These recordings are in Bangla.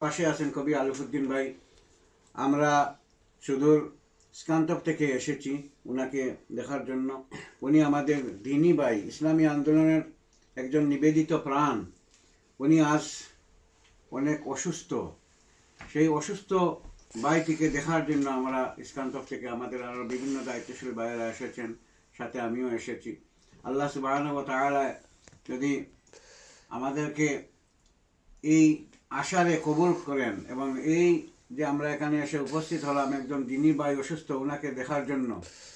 পাশে আছেন কবি আলিফুদ্দিন ভাই। আমরা সুদূর স্কান্তক থেকে এসেছি ওনাকে দেখার জন্য। উনি আমাদের দিনী ভাই, ইসলামী আন্দোলনের একজন নিবেদিত প্রাণ। উনি আজ অনেক অসুস্থ। সেই অসুস্থ ভাইটিকে দেখার জন্য আমরা স্কান্তক থেকে আমাদের আরও বিভিন্ন দায়িত্বশীল ভাইয়েরা এসেছেন, সাথে আমিও এসেছি। আল্লাহ সুবহানাহু ওয়া তাআলা যদি আমাদেরকে এই আশারে কবুল করেন এবং এই যে আমরা এখানে এসে উপস্থিত হলাম একজন দিনী ভাই অসুস্থ, ওনাকে দেখার জন্য,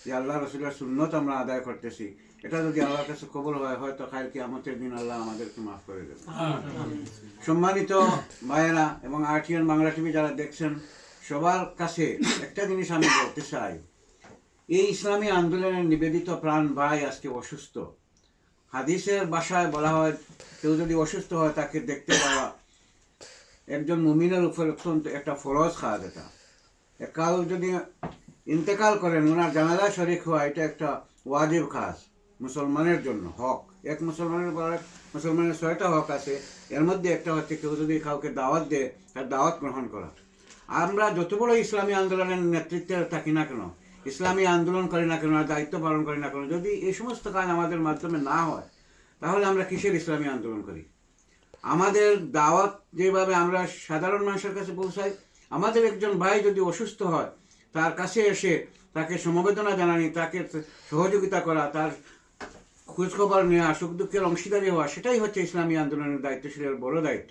যে আল্লাহ রসুলের সুন্নত আমরা আদায় করতেছি, এটা যদি আল্লাহর কাছে কবুল হয়, হয়তো কাল কিয়ামতের দিন আল্লাহ আমাদেরকে মাফ করে দেবেন। সম্মানিত ভাইয়েরা এবং আরটিএন বাংলা টিভি যারা দেখছেন, সবার কাছে একটা জিনিস আমি বলতে চাই, এই ইসলামী আন্দোলনের নিবেদিত প্রাণ ভাই আজকে অসুস্থ। হাদিসের ভাষায় বলা হয়, কেউ যদি অসুস্থ হয় তাকে দেখতে পাওয়া একজন মুমিনের উপর অত্যন্ত একটা ফরজ কাজ। এটা কাউ যদি ইন্তেকাল করেন, ওনার জানাজা শরীক হওয়া এটা একটা ওয়াজিব কাজ মুসলমানের জন্য, হক। এক মুসলমানের 6টা হক আছে, এর মধ্যে একটা হচ্ছে কেউ যদি কাউকে দাওয়াত দেয় তার দাওয়াত গ্রহণ করা। আমরা যত বড় ইসলামী আন্দোলনের নেতৃত্বে থাকি না কেন, ইসলামী আন্দোলন করি না কেন, দায়িত্ব পালন করি না কেন, যদি এই সমস্ত কাজ আমাদের মাধ্যমে না হয়, তাহলে আমরা কিসের ইসলামী আন্দোলন করি? আমাদের দাওয়াত যেভাবে আমরা সাধারণ মানুষের কাছে পৌঁছাই, আমাদের একজন ভাই যদি অসুস্থ হয়, তার কাছে এসে তাকে সমবেদনা জানানি, তাকে সহযোগিতা করা, তার খোঁজখবর নেওয়া, সুখ দুঃখের অংশীদারি হওয়া, সেটাই হচ্ছে ইসলামী আন্দোলনের দায়িত্বশীলের বড় দায়িত্ব।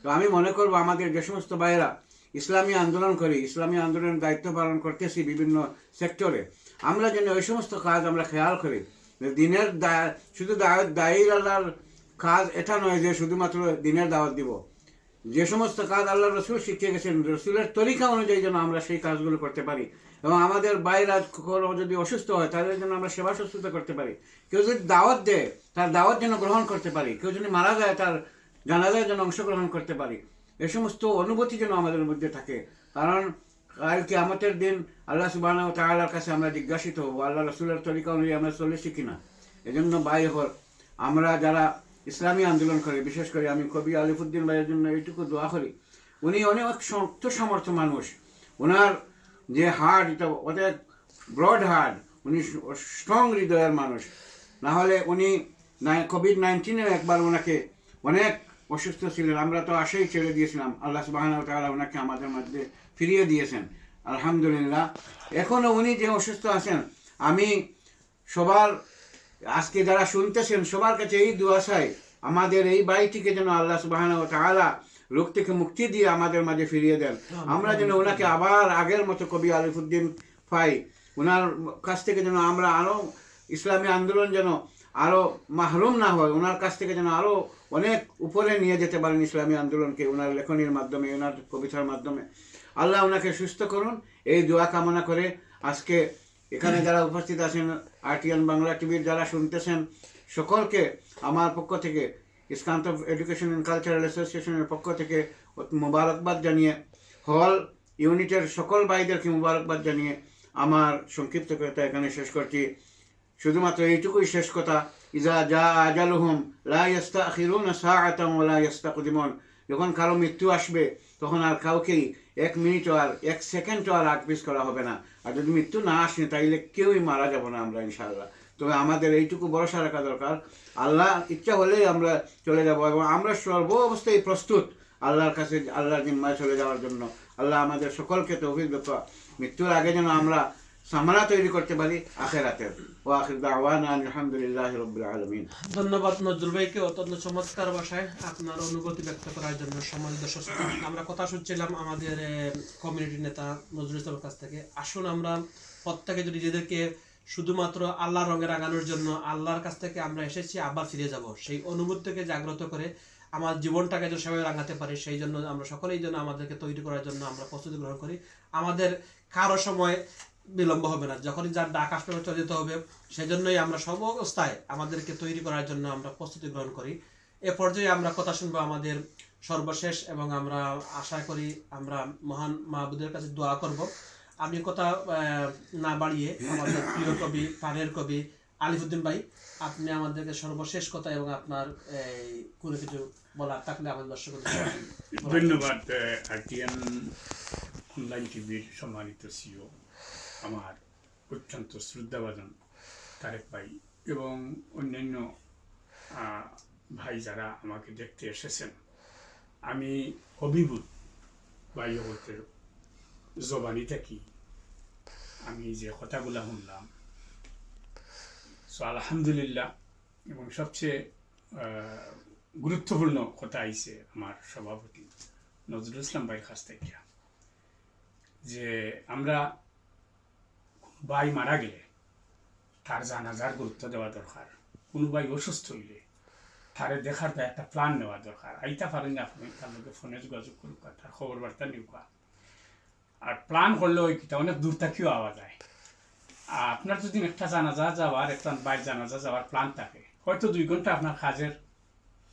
তো আমি মনে করবো আমাদের যে সমস্ত ভাইয়েরা ইসলামী আন্দোলন করি, ইসলামী আন্দোলনের দায়িত্ব পালন করতেছি বিভিন্ন সেক্টরে, আমরা যেন ওই সমস্ত কাজ আমরা খেয়াল করি। দিনের শুধু দায়ীর আল্লাহর কাজ এটা নয় যে শুধুমাত্র দিনের দাওয়াত দিব। যে সমস্ত কাজ আল্লাহ রসুল শিখিয়ে গেছেন, রসুলের তরিকা অনুযায়ী যেন আমরা সেই কাজগুলো করতে পারি, এবং আমাদের বাইরা যদি অসুস্থ হয় তাদের জন্য আমরা সেবা শুশ্রূষা করতে পারি। কেউ যদি দাওয়াত দেয় তার দাওয়াত যেন গ্রহণ করতে পারি, কেউ যদি মারা যায় তার জানাজায় যেন অংশগ্রহণ করতে পারি। এ সমস্ত অনুভূতি যেন আমাদের মধ্যে থাকে, কারণ কাল কিয়ামতের দিন আল্লাহ সুবহানাহু ওয়া তাআলার কাছে আমরা জিজ্ঞাসিত হব আল্লাহ রসুলের তরিকা অনুযায়ী আমরা চলেছি কিনা। এজন্য ভাই হল, আমরা যারা ইসলামী আন্দোলন করে, বিশেষ করে আমি কবি আলিফুদ্দিন ভাইয়ের জন্য এইটুকু দোয়া করি, উনি অনেক শক্ত সামর্থ্য মানুষ। ওনার যে হার্ট, এটা অনেক ব্রড হার্ট, উনি স্ট্রং হৃদয়ের মানুষ। না হলে উনি কোভিড-19 একবার ওনাকে অনেক অসুস্থ ছিলেন, আমরা তো আশাই ছেড়ে দিয়েছিলাম। আল্লাহ সুবহানাহু ওয়া তাআলা ওনাকে আমাদের মধ্যে ফিরিয়ে দিয়েছেন, আলহামদুলিল্লাহ। এখনও উনি যে অসুস্থ আছেন, আমি সবার আজকে যারা শুনতেছেন সবার কাছে এই দোয়া চাই, আমাদের এই ভাইটিকে যেন আল্লাহ সুবহানাহু ওয়া তাআলা রোগ থেকে মুক্তি দিয়ে আমাদের মাঝে ফিরিয়ে দেন। আমরা যেন ওনাকে আবার আগের মতো কবি আলিফুদ্দিন পাই, ওনার কাছ থেকে যেন আমরা আরও ইসলামী আন্দোলন যেন আরও মাহরুম না হয়, ওনার কাছ থেকে যেন আরও অনেক উপরে নিয়ে যেতে পারেন ইসলামী আন্দোলনকে, ওনার লেখনীর মাধ্যমে, ওনার কবিতার মাধ্যমে। আল্লাহ ওনাকে সুস্থ করুন, এই দোয়া কামনা করে আজকে এখানে যারা উপস্থিত আছেন, আরটিএন বাংলা টিভির যারা শুনতেছেন, সকলকে আমার পক্ষ থেকে, স্কান্ত এডুকেশন অ্যান্ড কালচারাল অ্যাসোসিয়েশনের পক্ষ থেকে মুবারকবাদ জানিয়ে, হল ইউনিটের সকল ভাইদেরকে মুবারকবাদ জানিয়ে আমার সংক্ষিপ্ত কথা এখানে শেষ করছি। শুধুমাত্র এইটুকুই শেষ কথা, ইজা জা আজালুহুম লা ইস্তাখিরুনা সাআতান ওয়া লা ইস্তাকদিমুন। যখন কারো মৃত্যু আসবে তখন আর কাউকেই 1 মিনিটও আর 1 সেকেন্ডও আর আগপিস করা হবে না। আর যদি মৃত্যু না আসে তাইলে কেউই মারা যাব না আমরা, ইনশাআল্লাহ। তবে আমাদের এইটুকু ভরসা রাখা দরকার, আল্লাহ ইচ্ছা হলেই আমরা চলে যাব, এবং আমরা সর্ব অবস্থায় প্রস্তুত আল্লাহর কাছে, আল্লাহর জিম্মায় চলে যাওয়ার জন্য। আল্লাহ আমাদের সকলকে তৌফিক দান, মৃত্যুর আগে যেন আমরা সামানা তৈরি করতে পারি আখিরাতের। ওয়া আখির দাওয়ানা আলহামদুলিল্লাহি রাব্বিল আলামিন। ধন্যবাদ নজরুল ভাইকে অত্যন্ত চমৎকার ভাষায় আপনার অনুভূতি ব্যক্ত করার জন্য। সম্মানিত দর্শক, আমরা কথা শুনছিলাম আমাদের কমিউনিটি নেতা নজরুল ইসলামের কাছ থেকে। আসুন আমরা প্রত্যেকে যদি নিজেদেরকে শুধুমাত্র আল্লাহর রঙে রাঙানোর জন্য আল্লাহর কাছ থেকে আমরা এসেছি আবার ফিরে যাব, সেই অনুভূতিকে জাগ্রত করে আমার জীবনটাকে যে সেভাবে রাঙাতে পারি, সেই জন্য আমরা সকলেই যেন আমাদেরকে তৈরি করার জন্য আমরা প্রস্তুতি গ্রহণ করি। আমাদের কারো সময় বিলম্ব হবে না, যখনই যার ডাক আসবে চলে যেতে হবে, সেজন্যই আমরা সব অবস্থায় আমাদেরকে তৈরি করার জন্য আমরা প্রস্তুতি গ্রহণ করি। এ পর্যায়ে আমরা কথা শুনবো আমাদের সর্বশেষ, এবং আমরা আশা করি আমরা মহান মাহবুদের কাছে দোয়া করব। আমি কথা না বাড়িয়ে আমাদের প্রিয় কবি, প্রাণের কবি আলিফউদ্দিন ভাই, আপনি আমাদেরকে সর্বশেষ কথা এবং আপনার কোনো কিছু বলার থাকলে আমাদের দর্শকদের ধন্যবাদ। আরটিএন অনলাইন টিভির সম্মানিত সিও আমার অত্যন্ত শ্রদ্ধাভাজন তারেক ভাই এবং অন্যান্য ভাই যারা আমাকে দেখতে এসেছেন, আমি অভিভূত ভাই জগতের জবানি থাকি আমি যে কথাগুলো শুনলাম। সো আলহামদুলিল্লাহ। এবং সবচেয়ে গুরুত্বপূর্ণ কথা আইছে আমার সভাপতি নজরুল ইসলাম ভাইয়ের কাছ থেকে, যে আমরা ভাই মারা গেলে তার জানাজার গুরুত্ব দেওয়া দরকার। কোনো ভাই অসুস্থ হইলে তারে দেখার একটা প্ল্যান নেওয়া দরকার। আইতা পারেন আপনি তার লোকে ফোনে যোগাযোগ করুক, তার খবর বার্তা নিউকা। আর প্ল্যান করলে ওই কিটা অনেক দূর থেকেও আওয়া যায়। আপনার যদি একটা জানাজা যাওয়ার, একটা বাইর জানাজা যাওয়ার প্ল্যান থাকে, হয়তো 2 ঘন্টা আপনার কাজের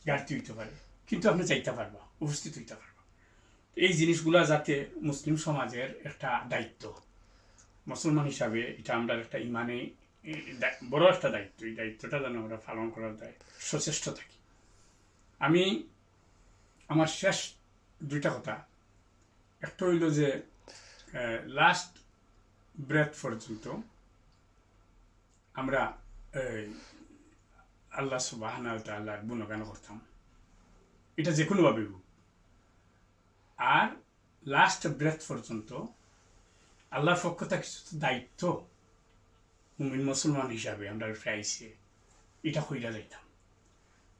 ঘাটতি হইতে পারে, কিন্তু আপনি চাইতে পারবা, উপস্থিত হইতে পারবা। এই জিনিসগুলা যাতে মুসলিম সমাজের একটা দায়িত্ব, মুসলমান হিসাবে এটা আমরা একটা ইমানে বড় একটা দায়িত্ব। এই দায়িত্বটা যেন আমরা পালন করার দায় সচেষ্ট থাকি। আমি আমার শেষ 2টা কথা, একটা হইল যে লাস্ট ব্রেথ পর্যন্ত আমরা আল্লাহ সুবহানাহু ওয়া তাআলার গুণগান করতাম, এটা যে কোনোভাবে হোক। আর লাস্ট ব্রেথ পর্যন্ত আল্লাহর পক্ষ থেকে কিছু দায়িত্ব মুমিন মুসলমান হিসাবে আমরা আইসে এটা কইরা যাইতাম।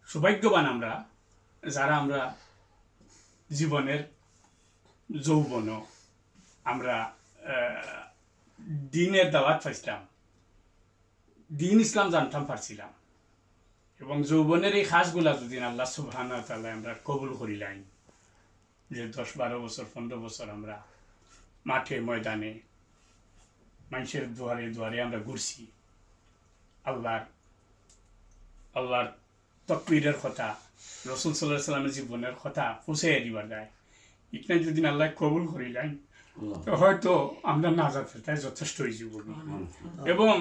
সৌভাগ্যবান আমরা যারা আমরা জীবনের যৌবন আমরা দিনের দাওয়াত পাইছিলাম, দিন ইসলাম জানতাম পারছিলাম, এবং যৌবনের এই খাসগুলা যদি আল্লাহ সুবহানাহু ওয়া তাআলা আমরা কবুল করিলাম, যে 10-12 বছর 15 বছর আমরা মাঠে ময়দানে মানুষের দুয়ারে দুয়ারে আমরা ঘুরছি, আল্লাহর তাকবীরের কথা, রাসূল সাল্লাল্লাহু আলাইহি সাল্লামের জীবনের কথা পৌঁছাইয়া দিবার যায়, এটা যদি আল্লাহ কবুল করিলাম, তো হয়তো আমরা নাজাতের তাই যথেষ্ট হয়েছি বলি। এবং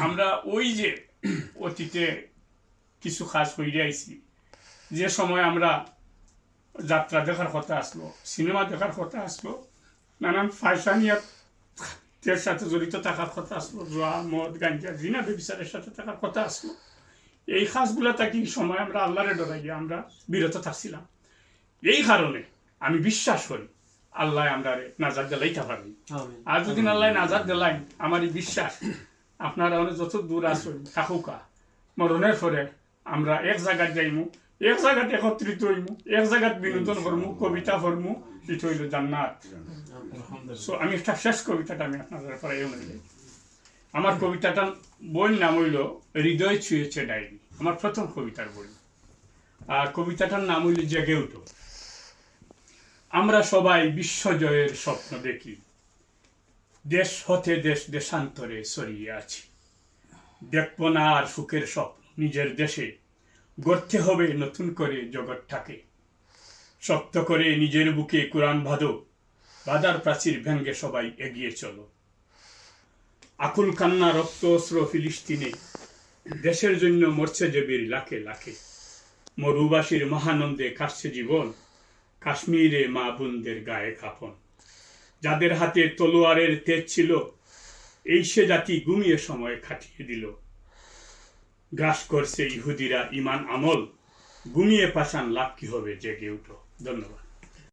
আমরা ওই যে অতীতে কিছু কাজ করে আইছি, যে সময় আমরা যাত্রা দেখার কথা আসলো, সিনেমা দেখার কথা আসলো, নানান ফাইসানিয়াতের সাথে জড়িত থাকার কথা আসলো, জোয়া মদ গাঞ্জা জিনা ব্যভিচারের সাথে থাকার কথা আসলো, এই কাজগুলো থাকি সময় আমরা আল্লাহরে ডরাইয়া আমরা বিরত থাকছিলাম। এই কারণে আমি বিশ্বাস করি আল্লাহ আমরা নাজাত দিলাইতে পারবেন। আর যদি আল্লাহ নাজাত দিলাই, আমার এই বিশ্বাস আপনারা যত দূর আসুন থাকুকা, মরণের পরে আমরা এক জায়গায় যাইমু, এক জায়গাতে একত্রিত হইমু, এক জায়গায় বিনোদন করমু, কবিতা পড়মু, এটা হইল জান্নাত। সো আমি একটা শেষ কবিতাটা আমি আপনাদের পরে অনুযায়ী, আমার কবিতাটার বইয়ের নাম হইল হৃদয় ছুঁয়েছে ডায়েরি, আমার প্রথম কবিতার বই। আর কবিতাটার নাম হইল জেগে উঠো। আমরা সবাই বিশ্বজয়ের স্বপ্ন দেখি, দেশ হতে দেশ দেশান্তরে ছড়িয়ে আছি, দেখব না আর সুখের স্বপ্ন নিজের দেশে, গড়তে হবে নতুন করে জগৎটাকে, শক্ত করে নিজের বুকে কোরআন বাঁধো, বাধার প্রাচীর ভেঙ্গে সবাই এগিয়ে চলো। আকুল কান্না রক্ত অস্ত্র ফিলিস্তিনে, দেশের জন্য মরছে যে বীর লাখে লাখে, মরুবাসীর মহানন্দে কাটছে জীবন, কাশ্মীরে মা বোনদের গায়ে কাফন, যাদের হাতে তলোয়ারের তেজ ছিল, এই সে জাতি ঘুমিয়ে সময় কাটিয়ে দিল। গ্রাস করছে ইহুদিরা ইমান আমল, ঘুমিয়ে পাষাণ লাভ কি হবে জেগে উঠো। ধন্যবাদ।